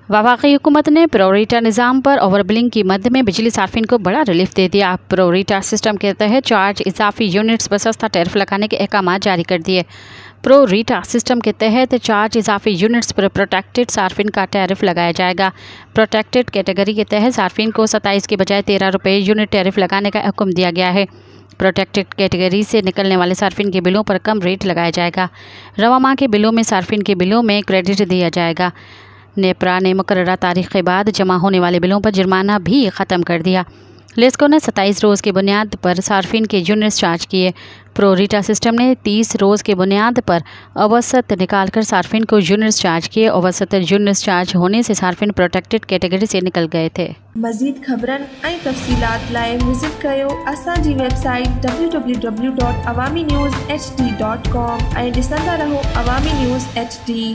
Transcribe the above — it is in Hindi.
वफाकी हुकूमत ने प्रोरेटा निज़ाम पर ओवर बिलिंग की मद में बिजली सार्फिन को बड़ा रिलीफ दे दिया। प्रोरेटा सिस्टम के तहत चार्ज इजाफी यूनिट्स पर सस्ता टैरिफ लगाने के अहकाम जारी कर दिए। प्रोरेटा सिस्टम के तहत चार्ज इजाफी यूनिट्स पर प्रोटेक्टेड सार्फिन का टैरिफ लगाया जाएगा। प्रोटेक्टेड कैटेगरी के तहत सार्फिन को 27 के बजाय 13 रुपये यूनिट टैरिफ लगाने का हुक्म दिया गया है। प्रोटेक्टेड कैटेगरी से निकलने वाले सार्फिन के बिलों पर कम रेट लगाया जाएगा। रवा माह के बिलों में सार्फिन के बिलों में क्रेडिट दिया जाएगा। नेपरा ने मुकर्ररा तारीख के बाद जमा होने वाले बिलों पर जुर्माना भी ख़त्म कर दिया। लेस्को ने 27 रोज़ की बुनियाद पर सार्फिन के यूनिट्स चार्ज किए। प्रोरेटा सिस्टम ने 30 रोज़ की बुनियाद पर औसत निकालकर सार्फिन को यूनिट्स चार्ज किए। औसत यूनिट्स चार्ज होने से सार्फिन प्रोटेक्टेड कैटेगरी से निकल गए थे। मज़ीद ख़बरन ऐं तफ़सीलात लाइ विज़िट कयो असांजी वेबसाइट www.awamiNewsHD.com ऐं ॾिसंदा रहो अवामी न्यूज़ HD।